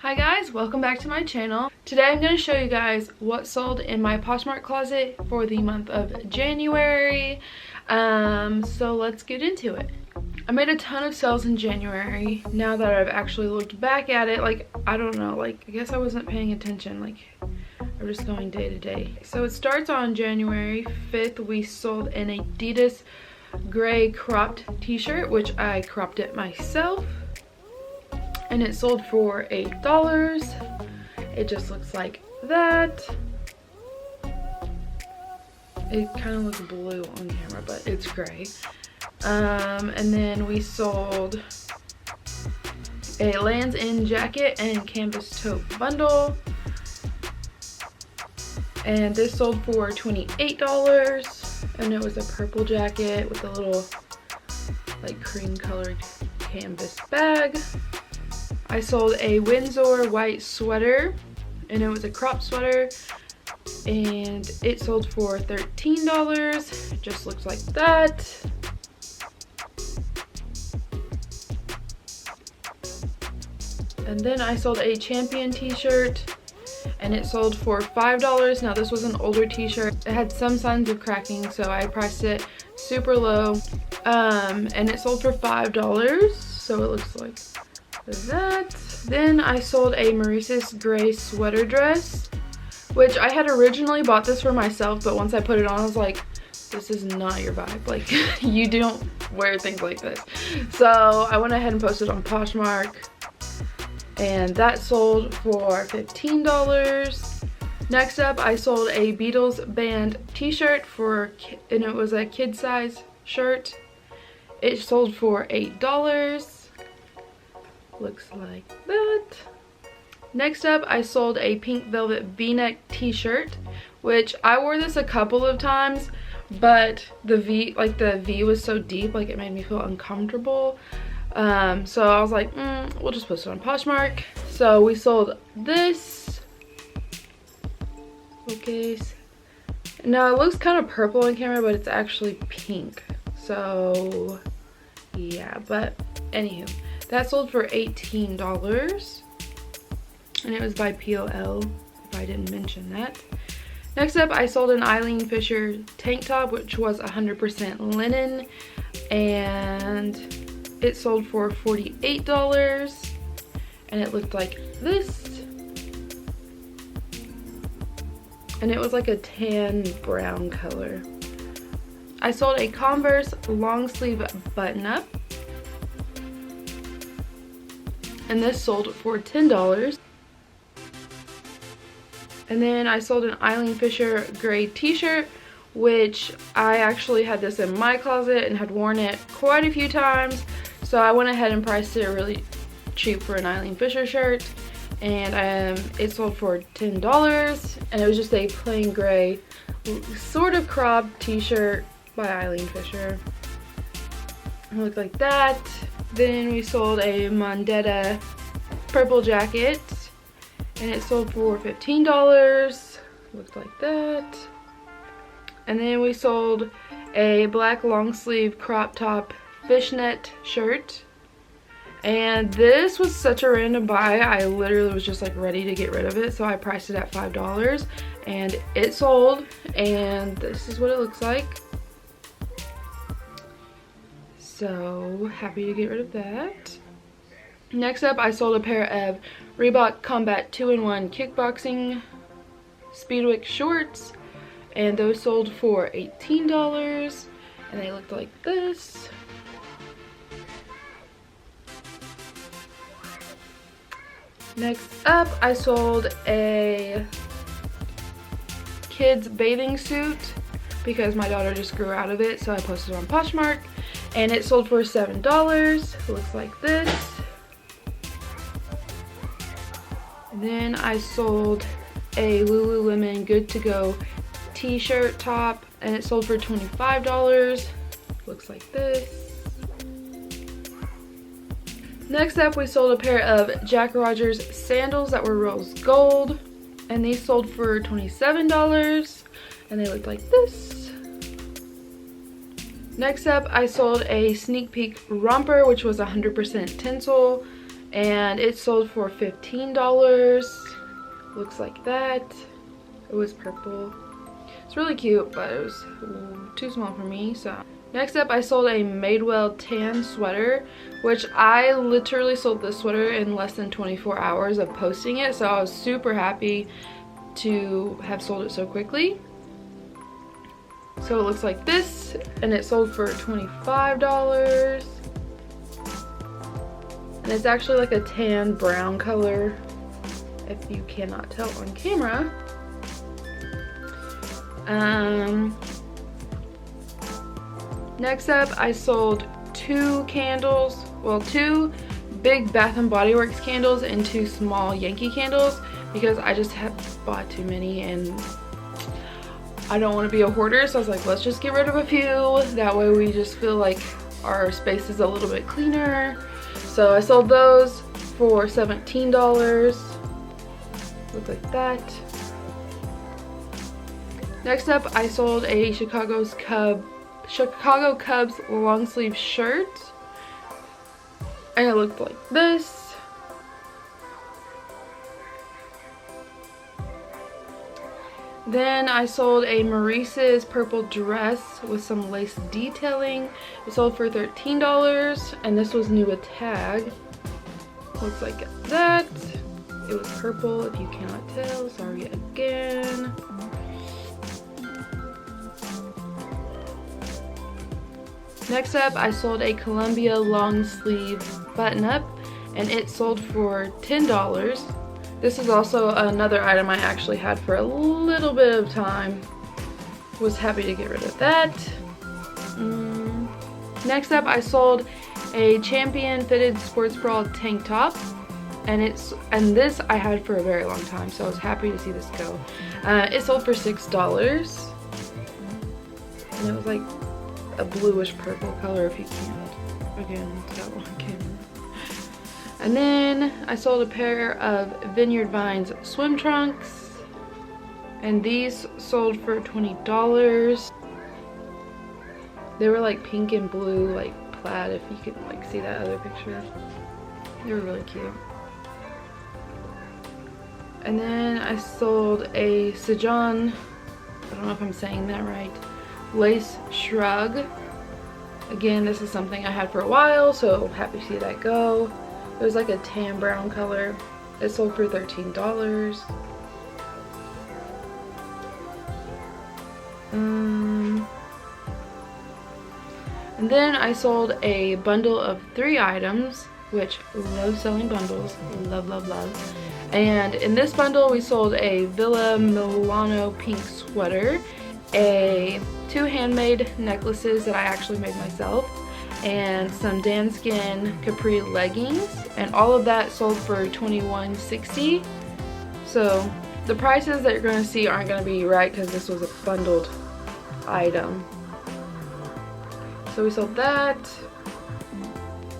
Hi guys, welcome back to my channel. Today I'm going to show you guys what sold in my Poshmark closet for the month of January. So let's get into it. I made a ton of sales in January. Now that I've actually looked back at it, I don't know, I guess I wasn't paying attention. I'm just going day to day. So it starts on January 5th. We sold an Adidas gray cropped t-shirt, which I cropped it myself. And it sold for $8. It just looks like that. It kind of looks blue on camera, but it's gray. And then we sold a Lands End jacket and canvas tote bundle. And this sold for $28. And it was a purple jacket with a little cream colored canvas bag. I sold a Windsor white sweater, and it was a crop sweater, and it sold for $13. It just looks like that. And then I sold a Champion t-shirt, and it sold for $5. Now this was an older t-shirt. It had some signs of cracking, so I priced it super low, and it sold for $5, so it looks like that. Then I sold a Maurices gray sweater dress, which I had originally bought this for myself, but once I put it on, I was like, this is not your vibe. You don't wear things like this. So I went ahead and posted on Poshmark, and that sold for $15. Next up, I sold a Beatles band t-shirt and it was a kid size shirt. It sold for $8. Looks like that. Next up, I sold a pink velvet v-neck t-shirt, which I wore this a couple of times, but the V was so deep, it made me feel uncomfortable. So I was like, we'll just post it on Poshmark. So we sold this. Okay. Now it looks kind of purple on camera, but it's actually pink. So yeah, but anywho. That sold for $18, and it was by POL, if I didn't mention that. Next up, I sold an Eileen Fisher tank top, which was 100% linen, and it sold for $48, and it looked like this. And it was like a tan brown color. I sold a Converse long sleeve button up, and this sold for $10. And then I sold an Eileen Fisher gray t-shirt, which I actually had this in my closet and had worn it quite a few times. So I went ahead and priced it really cheap for an Eileen Fisher shirt, and it sold for $10. And it was just a plain gray, sort of cropped t-shirt by Eileen Fisher. It looked like that. Then we sold a Mondetta purple jacket, and it sold for $15. Looked like that. And then we sold a black long sleeve crop top fishnet shirt, and this was such a random buy. I literally was just ready to get rid of it, so I priced it at $5, and it sold, and this is what it looks like. So happy to get rid of that. Next up, I sold a pair of Reebok Combat 2-in-1 kickboxing Speedwick shorts, and those sold for $18, and they looked like this. Next up, I sold a kids bathing suit because my daughter just grew out of it, so I posted it on Poshmark. And it sold for $7. It looks like this. And then I sold a Lululemon Good To Go t-shirt top, and it sold for $25. Looks like this. Next up, we sold a pair of Jack Rogers sandals that were rose gold, and these sold for $27, and they looked like this. Next up, I sold a Sneak Peek romper, which was 100% tinsel, and it sold for $15. Looks like that. It was purple. It's really cute, but it was too small for me. So next up, I sold a Madewell tan sweater, which I literally sold this sweater in less than 24 hours of posting it, so I was super happy to have sold it so quickly. So it looks like this, and it sold for $25. And it's actually like a tan brown color, if you cannot tell on camera. Next up, I sold two candles, well, two big Bath & Body Works candles and two small Yankee candles, because I just have bought too many and I don't want to be a hoarder, so I was like, let's just get rid of a few. That way we just feel like our space is a little bit cleaner. So I sold those for $17. Look like that. Next up, I sold a Chicago Cubs long sleeve shirt, and it looked like this. Then I sold a Maurices purple dress with some lace detailing. It sold for $13, and this was new with tag. Looks like that. It was purple, if you cannot tell. Sorry again. Next up, I sold a Columbia long sleeve button-up, and it sold for $10. This is also another item I actually had for a little bit of time. Was happy to get rid of that. Next up, I sold a Champion fitted sports bra tank top, and this I had for a very long time, so I was happy to see this go. It sold for $6, and it was like a bluish purple color, if you can't again tell on camera. And then I sold a pair of Vineyard Vines swim trunks, and these sold for $20. They were like pink and blue, like plaid, if you could like see that other picture. They were really cute. And then I sold a Sejan, I don't know if I'm saying that right, lace shrug. Again, this is something I had for a while, so happy to see that go. It was like a tan brown color. It sold for $13. And then I sold a bundle of 3 items, which love selling bundles, love, love, love. And in this bundle, we sold a Villa Milano pink sweater, 2 handmade necklaces that I actually made myself, and some Danskin capri leggings, and all of that sold for $21.60. So the prices that you're going to see aren't going to be right because this was a bundled item. So we sold that.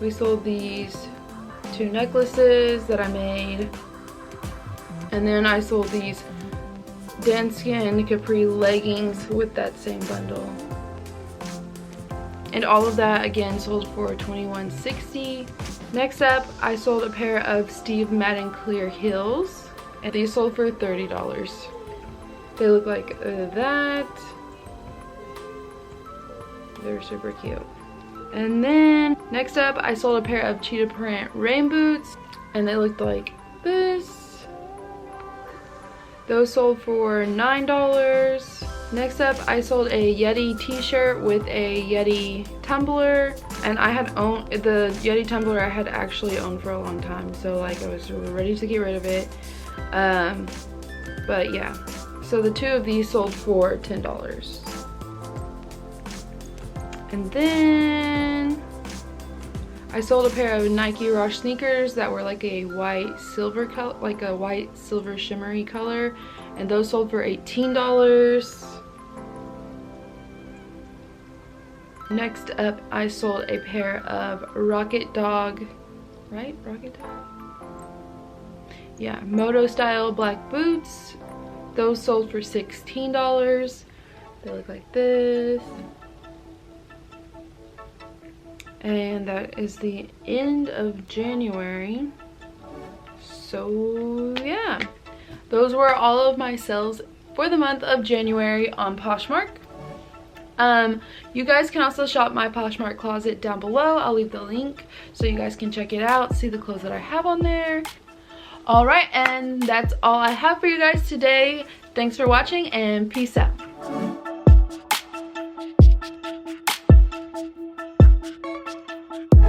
We sold these 2 necklaces that I made, and then I sold these Danskin capri leggings with that same bundle. And all of that again sold for $21.60. Next up, I sold a pair of Steve Madden clear heels, and these sold for $30. They look like that. They're super cute. And then next up, I sold a pair of cheetah print rain boots, and they looked like this. Those sold for $9. Next up, I sold a Yeti t-shirt with a Yeti tumbler, and I had owned the Yeti tumbler. I had actually owned for a long time, so like I was ready to get rid of it. But yeah, so the 2 of these sold for $10. And then I sold a pair of Nike Rush sneakers that were like a white silver color, like a white silver shimmery color, and those sold for $18. Next up, I sold a pair of Rocket Dog, right? Rocket Dog? Yeah, Moto style black boots. Those sold for $16. They look like this. And that is the end of January. So yeah, those were all of my sales for the month of January on Poshmark. You guys can also shop my Poshmark closet down below. I'll leave the link so you guys can check it out, see the clothes that I have on there. Alright, and that's all I have for you guys today. Thanks for watching and peace out.